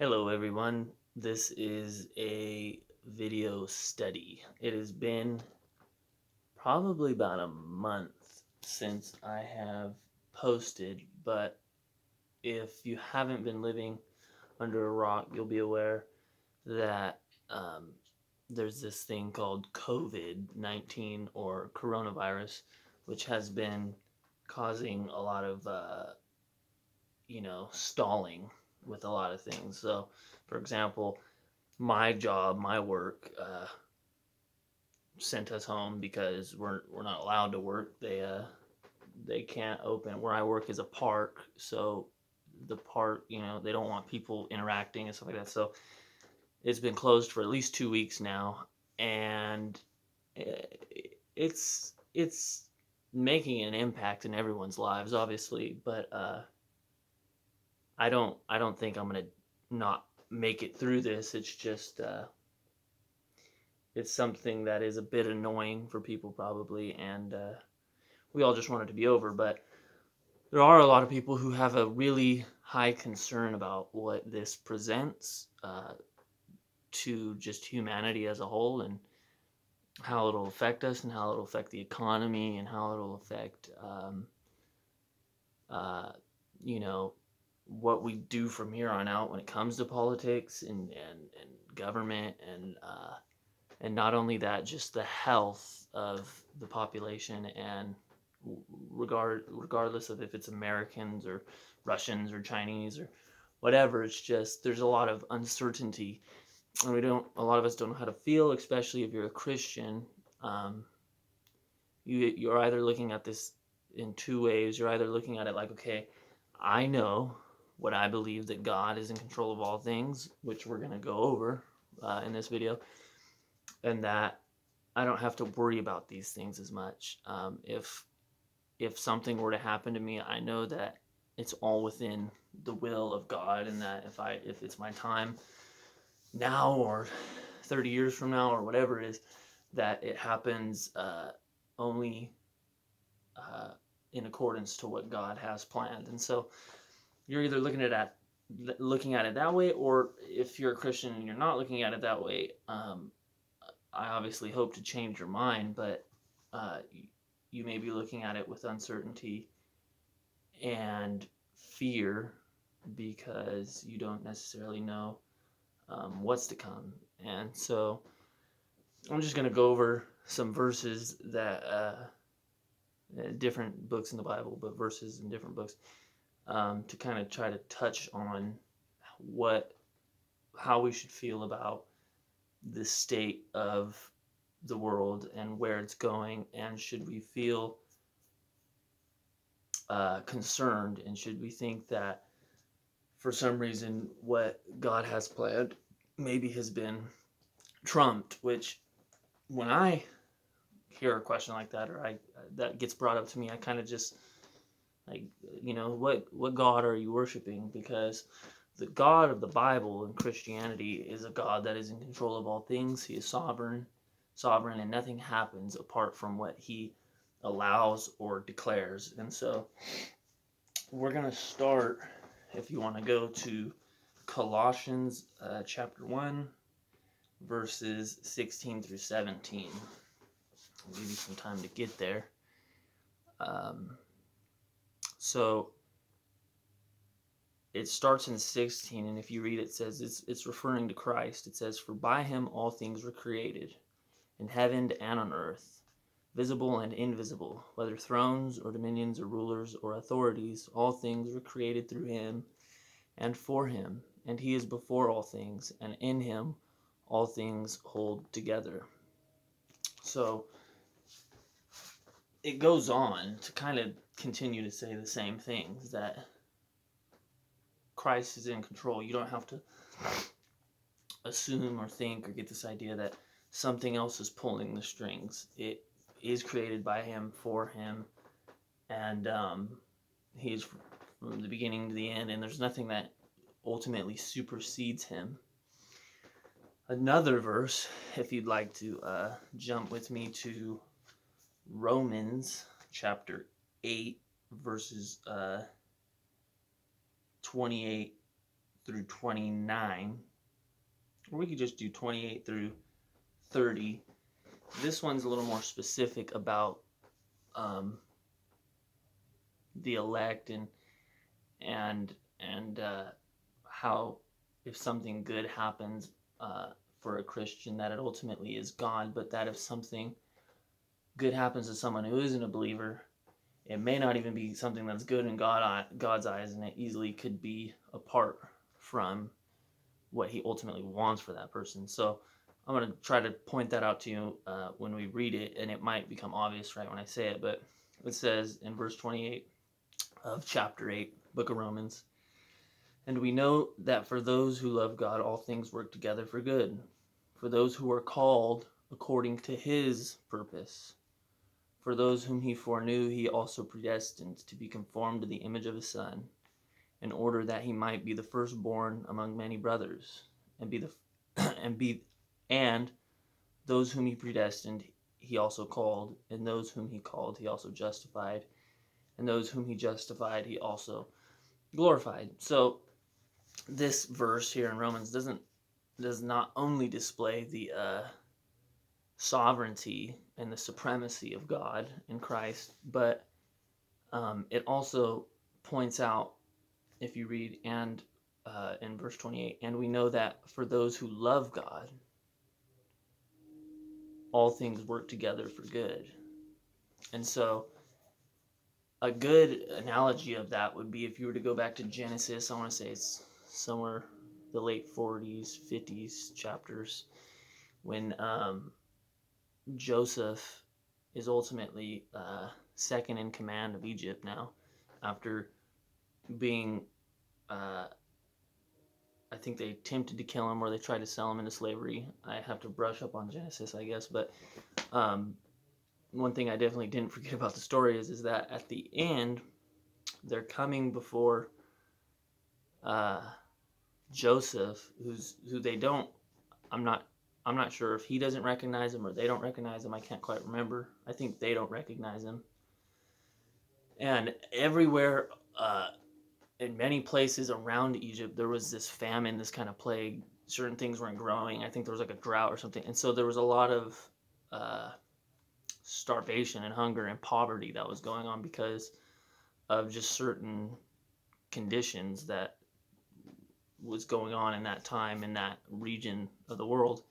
Hello everyone, this is a video study. It has been probably about a month since I have posted, but if you haven't been living under a rock, you'll be aware that um, there's this thing called COVID-19 or coronavirus, which has been causing a lot of, stalling with a lot of things. So, for example, my job, my work, sent us home because we're not allowed to work. They can't open. Where I work is a park, so the park, they don't want people interacting and stuff like that. So it's been closed for at least 2 weeks now, and it's making an impact in everyone's lives, obviously. But I don't think I'm gonna not make it through this. It's just it's something that is a bit annoying for people probably, and we all just want it to be over. But there are a lot of people who have a really high concern about what this presents to just humanity as a whole, and how it'll affect us, and how it'll affect the economy, and how it'll affect, uh, you know, what we do from here on out when it comes to politics and government and not only that, just the health of the population, and regardless of if it's Americans or Russians or Chinese or whatever. It's just there's a lot of uncertainty, and a lot of us don't know how to feel, especially if you're a Christian. Um, you're either looking at this in two ways. You're either looking at it like, okay, I know what I believe, that God is in control of all things, which we're going to go over in this video, and that I don't have to worry about these things as much. If something were to happen to me, I know that it's all within the will of God, and that if it's my time now or 30 years from now or whatever it is, that it happens only uh, in accordance to what God has planned. And so you're either looking at it that way, or if you're a Christian and you're not looking at it that way, I obviously hope to change your mind, but uh, you may be looking at it with uncertainty and fear because you don't necessarily know what's to come. And so I'm just going to go over some verses that different books in the Bible, but verses in different books, to kind of try to touch on what how we should feel about the state of the world and where it's going, and should we feel concerned, and should we think that for some reason what God has planned maybe has been trumped. Which, when I hear a question like that, or I that gets brought up to me, I kind of just like, what God are you worshiping? Because the God of the Bible and Christianity is a God that is in control of all things. He is sovereign, and nothing happens apart from what he allows or declares. And so we're going to start, if you want to go to Colossians chapter 1, verses 16 through 17. I'll give you some time to get there. Um, so it starts in 16, and if you read it, it says it's referring to Christ. It says, "For by him all things were created, in heaven and on earth, visible and invisible, whether thrones or dominions or rulers or authorities, all things were created through him and for him, and he is before all things, and in him all things hold together." So it goes on to kind of continue to say the same things, that Christ is in control. You don't have to assume or think or get this idea that something else is pulling the strings. It is created by him, for him, and he's from the beginning to the end, and there's nothing that ultimately supersedes him. Another verse, if you'd like to jump with me to Romans chapter 8, verses 28 through 29, or we could just do 28 through 30. This one's a little more specific about the elect and how if something good happens for a Christian, that it ultimately is God, but that if something good happens to someone who isn't a believer, it may not even be something that's good in God's eyes, and it easily could be apart from what he ultimately wants for that person. So I'm going to try to point that out to you when we read it, and it might become obvious right when I say it, but it says in verse 28 of chapter 8, book of Romans, "And we know that for those who love God, all things work together for good, for those who are called according to his purpose. For those whom he foreknew, he also predestined to be conformed to the image of his Son, in order that he might be the firstborn among many brothers, and those whom he predestined, he also called, and those whom he called, he also justified, and those whom he justified, he also glorified." So this verse here in Romans does not only display the sovereignty and the supremacy of God in Christ, but it also points out, if you read and in verse 28, "And we know that for those who love God, all things work together for good." And so a good analogy of that would be if you were to go back to Genesis. I want to say it's somewhere the late 40s, 50s chapters, when Joseph is ultimately second in command of Egypt now, after being, I think they attempted to kill him or they tried to sell him into slavery. I have to brush up on Genesis, I guess, but one thing I definitely didn't forget about the story is that at the end, they're coming before Joseph, who they don't. I'm not sure if he doesn't recognize him or they don't recognize him. I can't quite remember. I think they don't recognize him. And everywhere, in many places around Egypt, there was this famine, this kind of plague. Certain things weren't growing. I think there was like a drought or something. And so there was a lot of starvation and hunger and poverty that was going on because of just certain conditions that was going on in that time in that region of the world.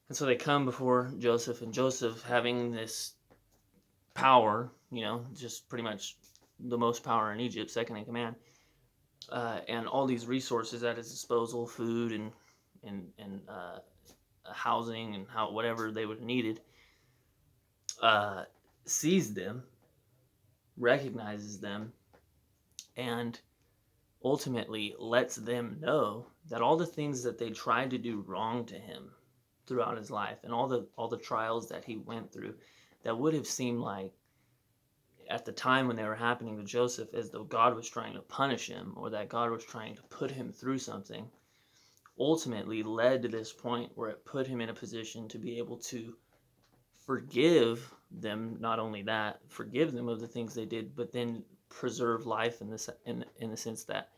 And so they come before Joseph, and Joseph, having this power, just pretty much the most power in Egypt, second in command, and all these resources at his disposal, food and housing and whatever they would have needed, sees them, recognizes them, and ultimately lets them know that all the things that they tried to do wrong to him throughout his life, and all the trials that he went through, that would have seemed like at the time when they were happening to Joseph as though God was trying to punish him or that God was trying to put him through something, ultimately led to this point where it put him in a position to be able to forgive them. Not only that, forgive them of the things they did, but then preserve life in the sense that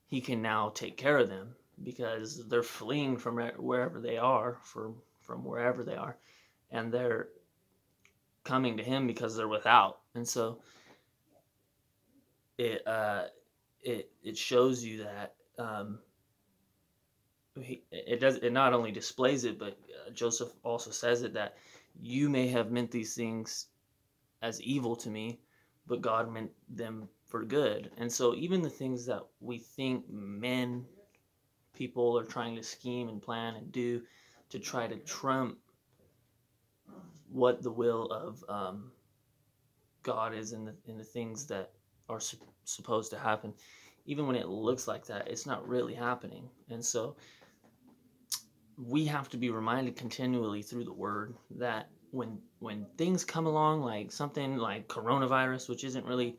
he can now take care of them, because they're fleeing from wherever they are, from wherever they are, and they're coming to him because they're without. And so it shows you that it not only displays it, but Joseph also says it, that you may have meant these things as evil to me, but God meant them for good. And so even the things that we think people are trying to scheme and plan and do to try to trump what the will of God is in the things that are supposed to happen, even when it looks like that, it's not really happening. And so we have to be reminded continually through the Word that when things come along, like something like coronavirus, which isn't really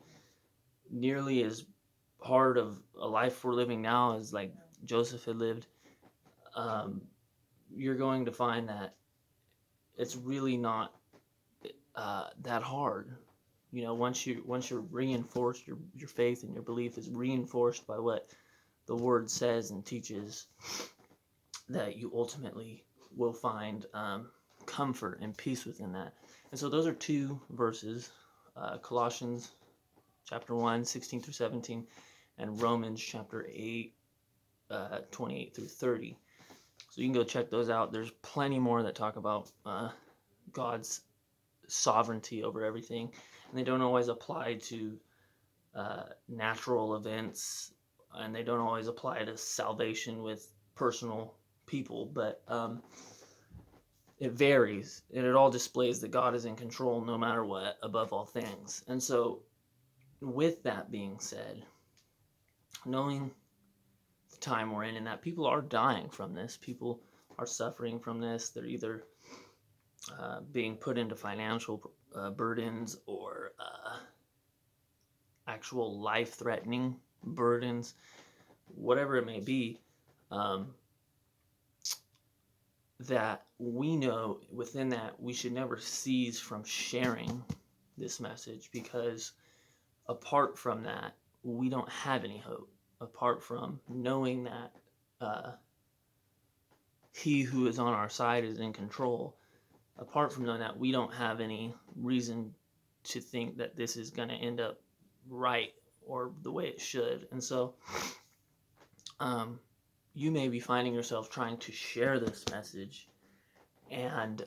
nearly as hard of a life we're living now as like Joseph had lived, you're going to find that it's really not that hard. Once you're reinforced, your faith and your belief is reinforced by what the Word says and teaches that you ultimately will find comfort and peace within that. And so those are two verses, Colossians chapter 1, 16 through 17, and Romans chapter 8, 28 through 30. So you can go check those out. There's plenty more that talk about God's sovereignty over everything, and they don't always apply to natural events, and they don't always apply to salvation with personal people, but it varies, and it all displays that God is in control no matter what, above all things. And so, with that being said, knowing the time we're in and that people are dying from this, people are suffering from this, they're either being put into financial burdens or actual life-threatening burdens, whatever it may be, that we know within that we should never cease from sharing this message, because apart from that, we don't have any hope. Apart from knowing that He who is on our side is in control, apart from knowing that, we don't have any reason to think that this is going to end up right or the way it should. And so you may be finding yourself trying to share this message, and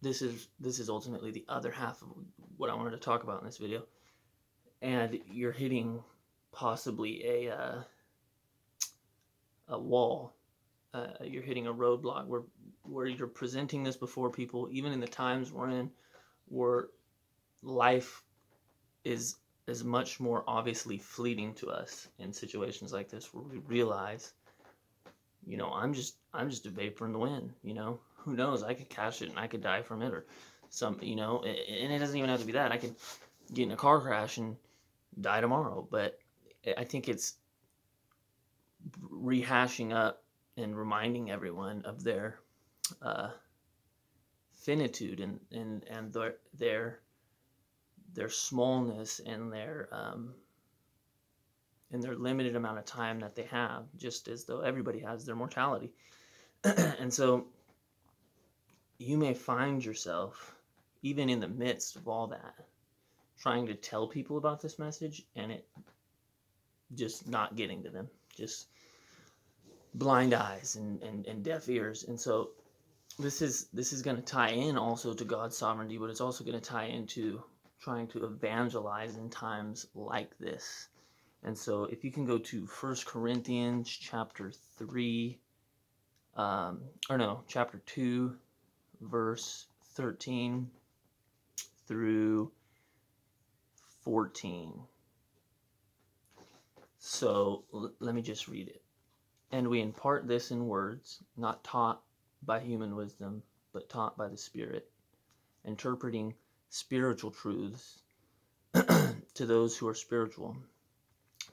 this is ultimately the other half of what I wanted to talk about in this video, and you're hitting possibly a wall. You're hitting a roadblock where you're presenting this before people, even in the times we're in, where life is much more obviously fleeting to us in situations like this, where we realize, I'm just a vapor in the wind. Who knows? I could catch it and I could die from it, or and it doesn't even have to be that. I could get in a car crash and die tomorrow. But I think it's rehashing up and reminding everyone of their finitude and their smallness and their limited amount of time that they have, just as though everybody has their mortality. And so you may find yourself, even in the midst of all that, trying to tell people about this message and it just not getting to them, just blind eyes and deaf ears. And so this is going to tie in also to God's sovereignty, but it's also going to tie into trying to evangelize in times like this. And so if you can go to 1 Corinthians chapter 3, chapter 2, verse 13 through 14. So let me just read it. And we impart this in words, not taught by human wisdom, but taught by the Spirit, interpreting spiritual truths to those who are spiritual.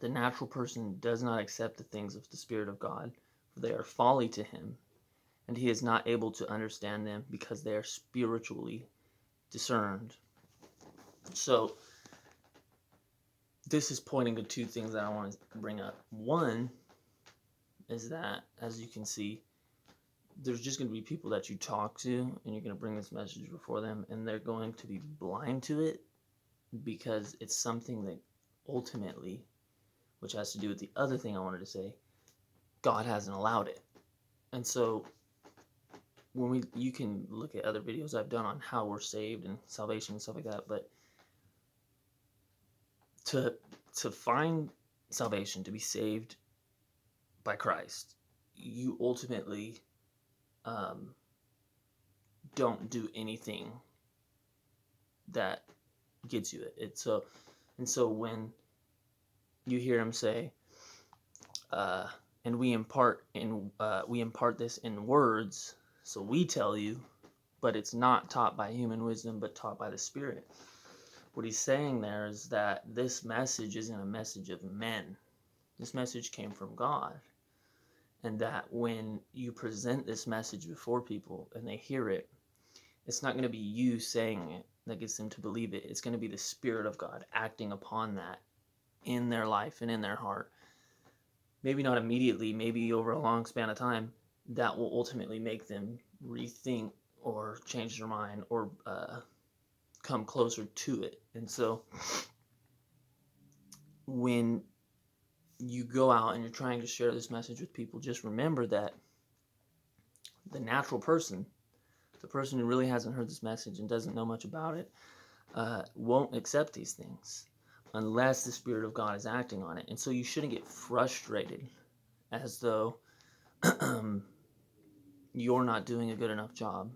The natural person does not accept the things of the Spirit of God, for they are folly to him, and he is not able to understand them because they are spiritually discerned. So this is pointing to two things that I want to bring up. One is that, as you can see, there's just going to be people that you talk to, and you're going to bring this message before them, and they're going to be blind to it because it's something that ultimately, which has to do with the other thing I wanted to say, God hasn't allowed it. And so you can look at other videos I've done on how we're saved and salvation and stuff like that, but to find salvation, to be saved by Christ, you ultimately don't do anything that gets you it. So when you hear him say, and we impart this in words, so we tell you, but it's not taught by human wisdom, but taught by the Spirit. What he's saying there is that this message isn't a message of men. This message came from God. And that when you present this message before people and they hear it, it's not going to be you saying it that gets them to believe it. It's going to be the Spirit of God acting upon that in their life and in their heart. maybe not immediately, maybe over a long span of time, that will ultimately make them rethink or change their mind or come closer to it. And so when you go out and you're trying to share this message with people, just remember that the natural person, the person who really hasn't heard this message and doesn't know much about it, won't accept these things unless the Spirit of God is acting on it. And so you shouldn't get frustrated as though you're not doing a good enough job.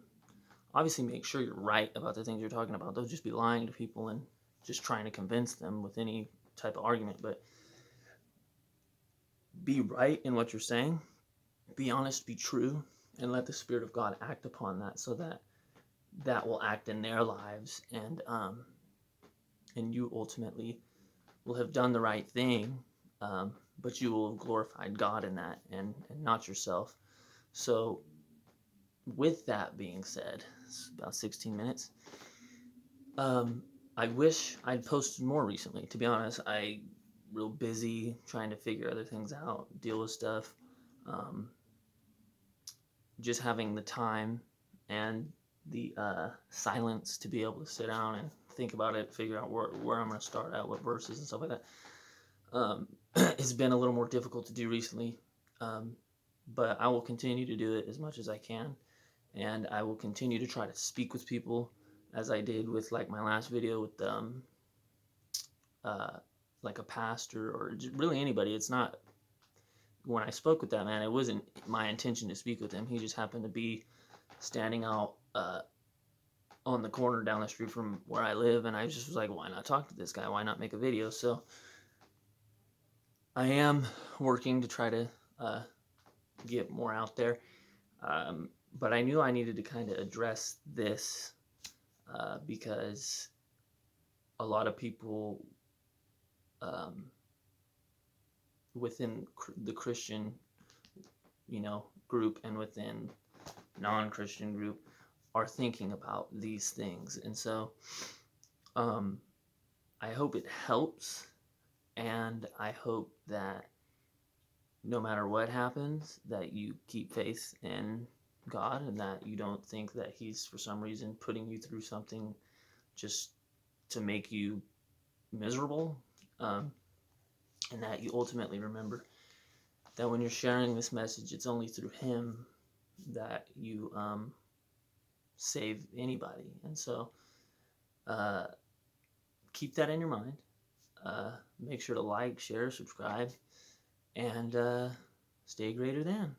Obviously, make sure you're right about the things you're talking about. Don't just be lying to people and just trying to convince them with any type of argument, but be right in what you're saying, be honest, be true, and let the Spirit of God act upon that, so that that will act in their lives, and you ultimately will have done the right thing, but you will have glorified God in that, and not yourself. So with that being said, it's about 16 minutes. I wish I'd posted more recently. To be honest, I real busy trying to figure other things out, deal with stuff. Um, just having the time and the silence to be able to sit down and think about it, figure out where I'm going to start at, what verses and stuff like that. It's been a little more difficult to do recently, but I will continue to do it as much as I can, and I will continue to try to speak with people as I did with like my last video with uh, like a pastor or really anybody. It's not, when I spoke with that man, it wasn't my intention to speak with him. He just happened to be standing out on the corner down the street from where I live, and I just was like, why not talk to this guy? Why not make a video? So I am working to try to get more out there, but I knew I needed to kind of address this because a lot of people within the Christian, group and within non-Christian group are thinking about these things, and so I hope it helps, and I hope that no matter what happens, that you keep faith in God, and that you don't think that He's for some reason putting you through something just to make you miserable, and that you ultimately remember that when you're sharing this message, it's only through Him that you save anybody. And so uh, keep that in your mind. Make sure to like, share, subscribe, and stay greater than.